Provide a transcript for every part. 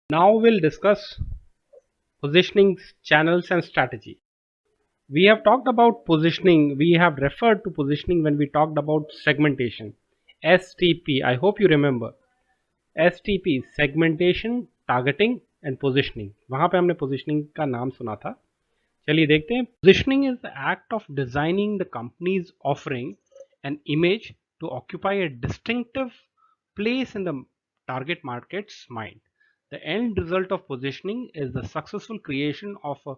Now we'll discuss positioning channels and strategy. We have talked about positioning, we have referred to positioning when we talked about segmentation. STP, I hope you remember. STP, segmentation, targeting and positioning. वहाँ पे हमने positioning का नाम सुना था. चलिए देखते हैं. Positioning is the act of designing the company's offering an image to occupy a distinctive place in the target market's mind. The end result of positioning is the successful creation of a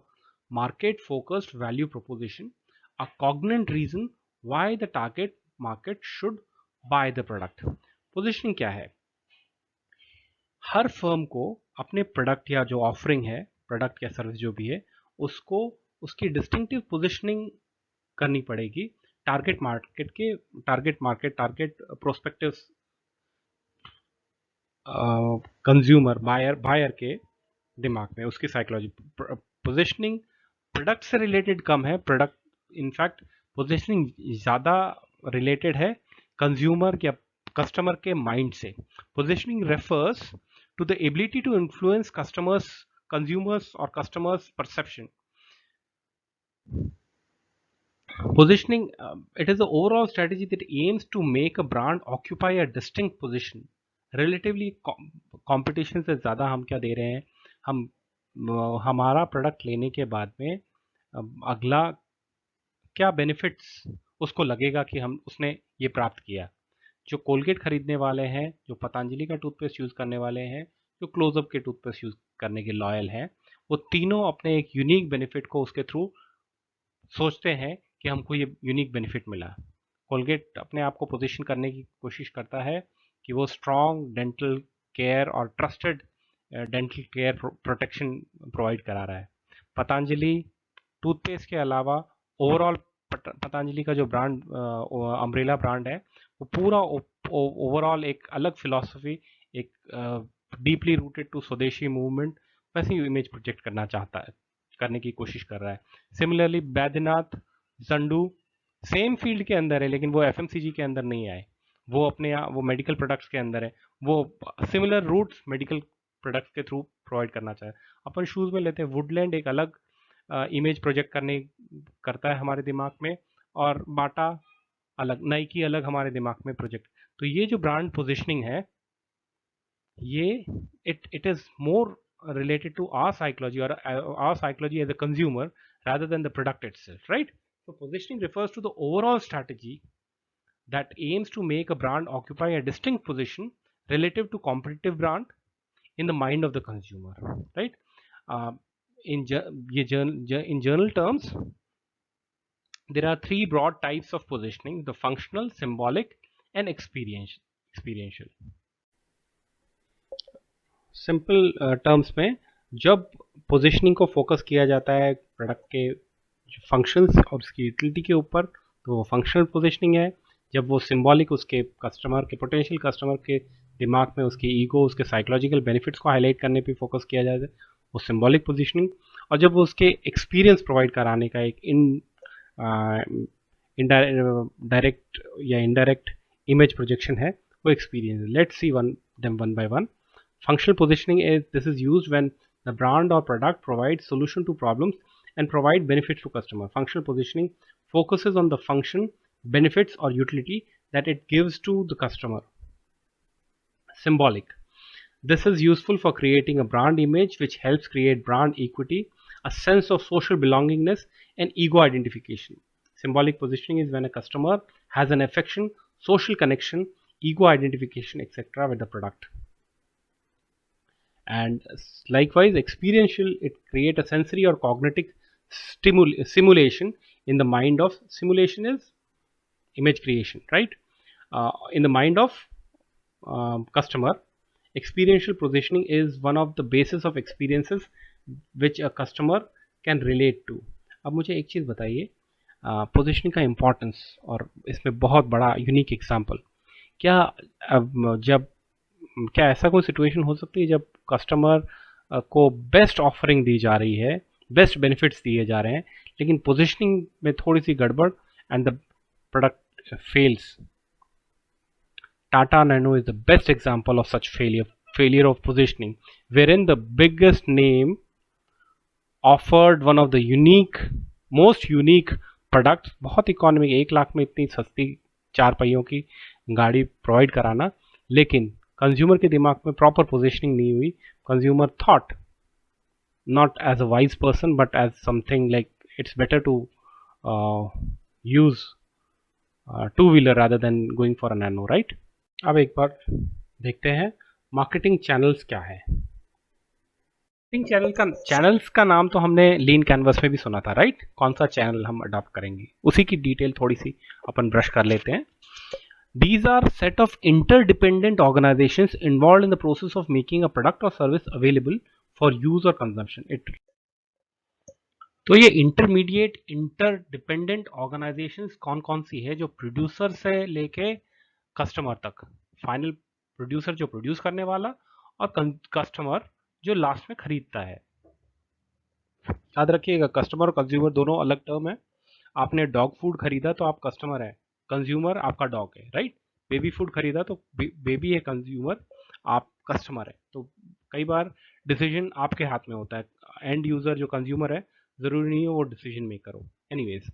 market focused value proposition, a cognate reason why the target market should buy the product. Positioning क्या है? हर firm को अपने product या जो offering है, product या service जो भी है, उसको उसकी डिस्टिंक्टिव पोजिशनिंग करनी पड़ेगी target market target prospective consumer buyer के दिमाग में, उसकी साइकोलॉजी. पोजिशनिंग प्रोडक्ट से रिलेटेड कम है. प्रोडक्ट इनफैक्ट पोजिशनिंग ज़्यादा रिलेटेड है कंज्यूमर या कस्टमर के माइंड से. Positioning refers to the ability to influence consumers or customers perception. Positioning, it is the overall strategy that aims to make a brand occupy a distinct position relatively. competition से ज़्यादा हम क्या दे रहे हैं, हम हमारा प्रोडक्ट लेने के बाद में अगला क्या बेनिफिट्स उसको लगेगा कि हम उसने ये प्राप्त किया. जो कोलगेट खरीदने वाले हैं, जो पतंजलि का टूथपेस्ट यूज़ करने वाले हैं, जो क्लोजअप के टूथपेस्ट यूज़ करने के लॉयल हैं, वो तीनों अपने एक यूनिक बेनिफिट को उसके थ्रू सोचते हैं कि हमको ये यूनिक बेनिफिट मिला. कोलगेट अपने आप को पोजीशन करने की कोशिश करता है कि वो स्ट्रॉन्ग डेंटल केयर और trusted dental care protection provide करा रहा है. पतंजलि टूथपेस्ट के अलावा ओवरऑल पतंजलि का जो ब्रांड अम्ब्रेला ब्रांड है, वो पूरा ओवरऑल एक अलग फिलॉसफी, एक डीपली रूटेड टू स्वदेशी मूवमेंट वैसी इमेज प्रोजेक्ट करना चाहता है, करने की कोशिश कर रहा है. Similarly Baidyanath, Zandu same field के अंदर है, लेकिन वो एफएमसीजी के अंदर नहीं आए. वो अपने वो मेडिकल प्रोडक्ट्स के अंदर है. वो सिमिलर रूट्स मेडिकल प्रोडक्ट्स के थ्रू प्रोवाइड करना चाहे. अपन शूज़ में लेते हैं, वुडलैंड एक अलग इमेज प्रोजेक्ट करता है हमारे दिमाग में, और बाटा अलग, नाइकी अलग हमारे दिमाग में प्रोजेक्ट. तो ये जो ब्रांड पोजिशनिंग है, ये it is more related to our psychology or our psychology as a consumer rather than the product itself, right? So positioning refers to the overall strategy that aims to make a brand occupy a distinct position relative to competitive brand in the mind of the consumer, right? In general terms, there are three broad types of positioning: the functional, symbolic and experiential. Simple terms में, जब positioning को focus किया जाता है product के functions और उसकी utility के ऊपर, तो वो फंक्शनल पोजीशनिंग है. जब वो सिंबॉलिक उसके कस्टमर के, पोटेंशियल कस्टमर के दिमाग में उसकी ईगो, उसके साइकोलॉजिकल बेनिफिट्स को हाईलाइट करने पे फोकस किया जाता है, वो सिंबॉलिक पोजीशनिंग. और जब वो उसके एक्सपीरियंस प्रोवाइड कराने का एक डायरेक्ट या इनडायरेक्ट इमेज प्रोजेक्शन है, वो experience. Let's see one by one. Functional positioning is used when the brand or product provides solution to problems and provide benefits to customer. Functional positioning focuses on the function, benefits or utility that it gives to the customer. Symbolic. This is useful for creating a brand image which helps create brand equity, a sense of social belongingness and ego identification. Symbolic positioning is when a customer has an affection, social connection, ego identification, etc. with the product. And likewise, experiential, it create a sensory or cognitive simulation in the mind of, simulation is image creation, right? In the mind of customer. Experiential positioning is one of the basis of experiences which a customer can relate to. अब मुझे एक चीज़ बताइए, positioning का importance, और इसमें बहुत बड़ा unique example क्या, क्या ऐसा कोई सिचुएशन हो सकती है जब कस्टमर को बेस्ट ऑफरिंग दी जा रही है, बेस्ट बेनिफिट्स दिए जा रहे हैं, लेकिन पोजीशनिंग में थोड़ी सी गड़बड़ and the product fails? Tata nano is the best example of such failure of positioning. wherein the biggest name offered one of the most unique products. बहुत इकोनॉमिक, 1 लाख में इतनी सस्ती 4 पहियों की गाड़ी प्रोवाइड कराना, लेकिन कंज्यूमर के दिमाग में प्रॉपर पोजिशनिंग नहीं हुई. Consumer thought not as a wise person but as something like it's better to use two-wheeler rather than going for a nano, right? अब एक बार देखते हैं मार्केटिंग चैनल्स क्या है. चैनल्स का नाम तो हमने लीन कैनवस में भी सुना था, राइट? कौन सा चैनल हम अडॉप्ट करेंगे, उसी की डिटेल थोड़ी सी अपन ब्रश कर लेते हैं. These are set of interdependent organizations involved in the process of making a product or service available for use or consumption. तो ये इंटरडिपेंडेंट ऑर्गेनाइजेशंस कौन कौन सी है? जो प्रोड्यूसर से लेके कस्टमर तक, फाइनल प्रोड्यूसर जो प्रोड्यूस करने वाला और कस्टमर जो लास्ट में खरीदता है. याद रखिएगा, कस्टमर और कंज्यूमर दोनों अलग टर्म है. आपने डॉग फूड खरीदा तो आप कस्टमर है, कंज्यूमर आपका डॉग है, राइट? बेबी फूड खरीदा तो बेबी है कंज्यूमर, आप कस्टमर है. तो कई बार डिसीजन आपके हाथ में होता है. एंड यूजर जो कंज्यूमर है, जरूरी नहीं है वो डिसीजन मेकर हो. एनीवेज,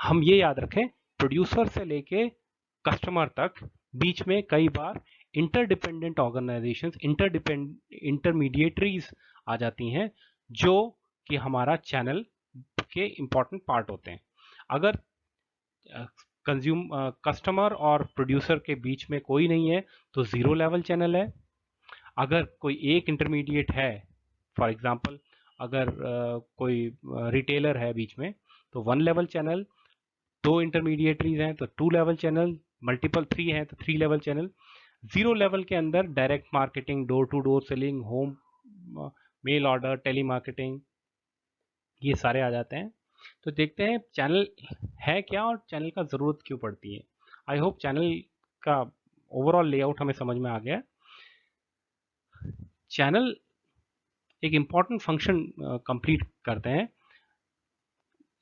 हम ये याद रखें, प्रोड्यूसर से लेके कस्टमर तक बीच में कई बार इंटरडिपेंडेंट ऑर्गेनाइजेशंस, इंटरमीडिएटरीज आ जाती हैं, जो कि हमारा चैनल के इंपॉर्टेंट पार्ट होते हैं. अगर कस्टमर और प्रोड्यूसर के बीच में कोई नहीं है तो जीरो लेवल चैनल है. अगर कोई एक इंटरमीडिएट है, फॉर एग्जांपल अगर कोई रिटेलर है बीच में, तो 1 लेवल चैनल. 2 इंटरमीडिएटरीज हैं तो 2 लेवल चैनल. मल्टीपल 3 हैं तो 3 लेवल चैनल. जीरो लेवल के अंदर direct marketing, door to door selling, home mail order, telemarketing, ये सारे आ जाते हैं. तो देखते हैं चैनल है क्या और चैनल का ज़रूरत क्यों पड़ती है. आई होप चैनल का ओवरऑल लेआउट हमें समझ में आ गया. चैनल एक इम्पॉर्टेंट फंक्शन कंप्लीट करते हैं.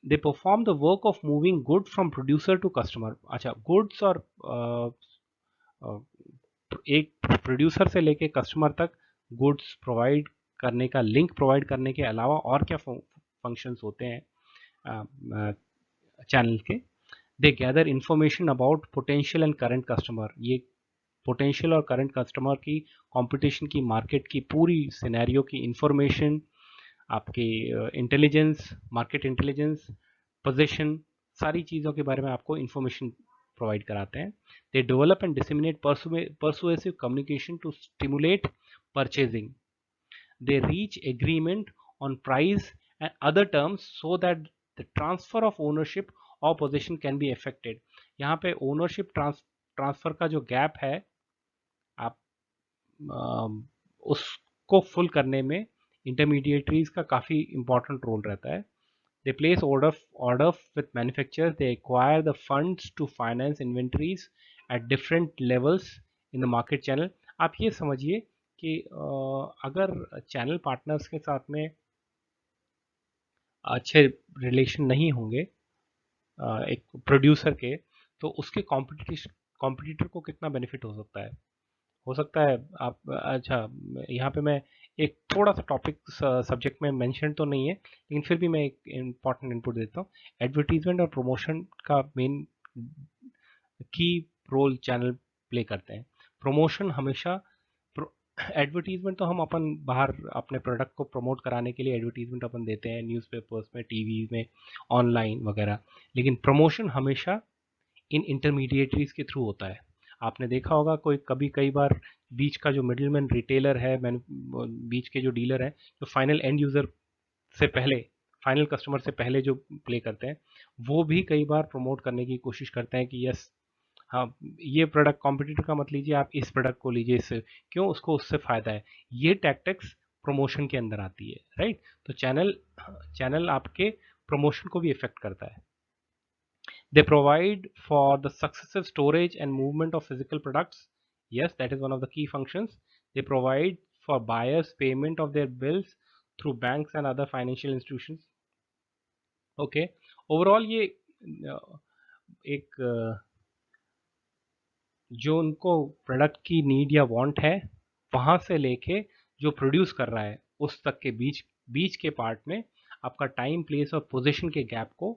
They perform the work of moving good from producer to customer. अच्छा, गुड्स और एक प्रोड्यूसर से लेके कस्टमर तक गुड्स प्रोवाइड करने का, लिंक प्रोवाइड करने के अलावा और क्या फंक्शंस होते हैं चैनल के. They gather information about potential and current customer. ये पोटेंशियल और करंट कस्टमर की, कंपटीशन की, मार्केट की पूरी सिनेरियो की इंफॉर्मेशन, आपकी इंटेलिजेंस, मार्केट इंटेलिजेंस, पोजीशन, सारी चीज़ों के बारे में आपको इंफॉर्मेशन प्रोवाइड कराते हैं. They develop and disseminate persuasive communication to stimulate purchasing. They reach agreement on price and other terms so that the transfer of ownership or possession can be affected. यहाँ पे ओनरशिप ट्रांसफर का जो gap है, आप उसको full करने में intermediaries का काफ़ी इंपॉर्टेंट रोल रहता है. They place order with manufacturers. They acquire the funds to finance inventories at different levels in the market channel. आप ये समझिए कि अगर चैनल पार्टनर्स के साथ में अच्छे रिलेशन नहीं होंगे एक प्रोड्यूसर के, तो उसके कॉम्पिटिटर को कितना बेनिफिट हो सकता है. आप, अच्छा, यहाँ पे मैं एक थोड़ा सा टॉपिक सब्जेक्ट में मेंशन तो नहीं है, लेकिन फिर भी मैं एक इम्पॉर्टेंट इनपुट देता हूँ. एडवर्टीजमेंट और प्रमोशन का मेन की रोल चैनल प्ले करते हैं. प्रमोशन हमेशा, एडवर्टीजमेंट तो हम अपन बाहर अपने प्रोडक्ट को प्रमोट कराने के लिए एडवर्टीजमेंट अपन देते हैं न्यूज़पेपर्स में, टीवी में, ऑनलाइन वगैरह. लेकिन प्रमोशन हमेशा इन इंटरमीडिएटरीज के थ्रू होता है. आपने देखा होगा कई बार बीच का जो मिडिलमैन रिटेलर है, बीच के जो डीलर है, जो फाइनल एंड यूज़र से पहले, फाइनल कस्टमर से पहले जो प्ले करते हैं, वो भी कई बार प्रमोट करने की कोशिश करते हैं कि यस, हाँ, ये प्रोडक्ट कॉम्पिटिटर का मत लीजिए, आप इस प्रोडक्ट को लीजिए, इससे क्यों, उसको उससे फ़ायदा है. ये टैक्टिक्स प्रमोशन के अंदर आती है, राइट? तो चैनल आपके प्रमोशन को भी इफेक्ट करता है. They provide for the successive storage and movement of physical products. Yes, that is one of the key functions. They provide for buyers payment of their bills through banks and other financial institutions. Okay. Overall ये एक जो उनको product की need या want है, वहाँ से लेके जो प्रोड्यूस कर रहा है उस तक के बीच बीच के पार्ट में आपका टाइम, प्लेस और पोजीशन के गैप को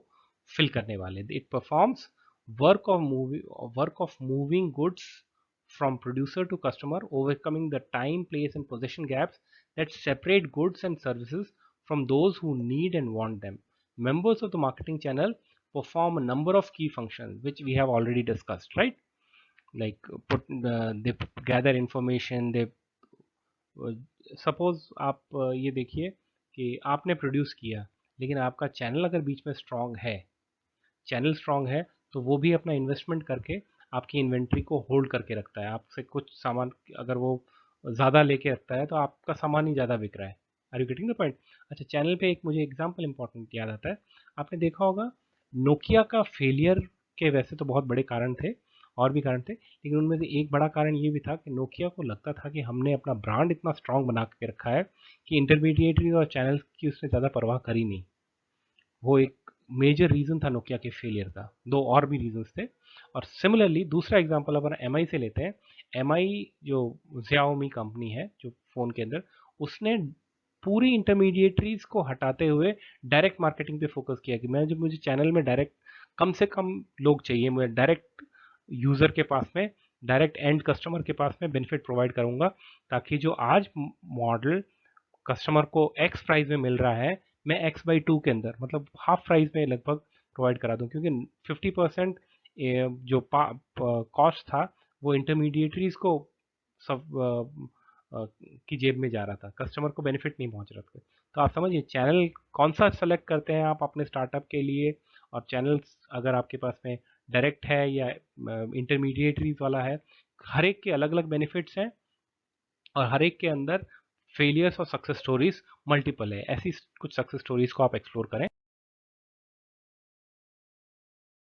फिल करने वाले। It performs work of moving goods from producer to customer, overcoming the time, place, and position gaps that separate goods and services from those who need and want them. Members of the marketing channel perform a number of key functions, which we have already discussed, right? Like they gather information, they suppose आप ये देखिए कि आपने produce किया, लेकिन आपका channel अगर बीच में स्ट्रांग है, चैनल स्ट्रांग है, तो वो भी अपना इन्वेस्टमेंट करके आपकी इन्वेंट्री को होल्ड करके रखता है। आपसे कुछ सामान अगर वो ज़्यादा लेके रखता है तो आपका सामान ही ज़्यादा बिक रहा है। Are you getting the point? अच्छा, चैनल पे एक मुझे एग्जांपल इंपॉर्टेंट याद आता है। आपने देखा होगा नोकिया का फेलियर के वैसे तो बहुत बड़े कारण थे, और भी कारण थे, लेकिन उनमें से एक बड़ा कारण ये भी था कि नोकिया को लगता था कि हमने अपना ब्रांड इतना स्ट्रांग बना के रखा है कि इंटरमीडिएटरी और चैनल्स की उसने ज़्यादा परवाह करी नहीं। वो एक मेजर रीज़न था नोकिया के फेलियर का। दो और भी रीजंस थे। और सिमिलरली दूसरा एग्जांपल अपन एम से लेते हैं। एम जो Xiaomi कंपनी है जो फ़ोन के अंदर, उसने पूरी इंटरमीडिएटरीज को हटाते हुए डायरेक्ट मार्केटिंग पे फोकस किया कि मैं जब मुझे चैनल में डायरेक्ट कम से कम लोग चाहिए, मैं डायरेक्ट यूज़र के पास में, डायरेक्ट एंड कस्टमर के पास में बेनिफिट प्रोवाइड करूंगा, ताकि जो आज मॉडल कस्टमर को एक्स प्राइस में मिल रहा है, मैं x/2 के अंदर, मतलब हाफ प्राइस में लगभग प्रोवाइड करा दूं। क्योंकि 50% जो कॉस्ट था वो इंटरमीडिएटरीज को सब की जेब में जा रहा था, कस्टमर को बेनिफिट नहीं पहुंच रहा था। तो आप समझिए चैनल कौन सा सेलेक्ट करते हैं आप अपने स्टार्टअप के लिए, और चैनल्स अगर आपके पास में डायरेक्ट है या इंटरमीडिएटरीज वाला है, हर एक के अलग अलग बेनिफिट्स हैं और हर एक के अंदर फेलियर्स और सक्सेस स्टोरीज मल्टीपल है। ऐसी कुछ सक्सेस स्टोरीज को आप एक्सप्लोर करें।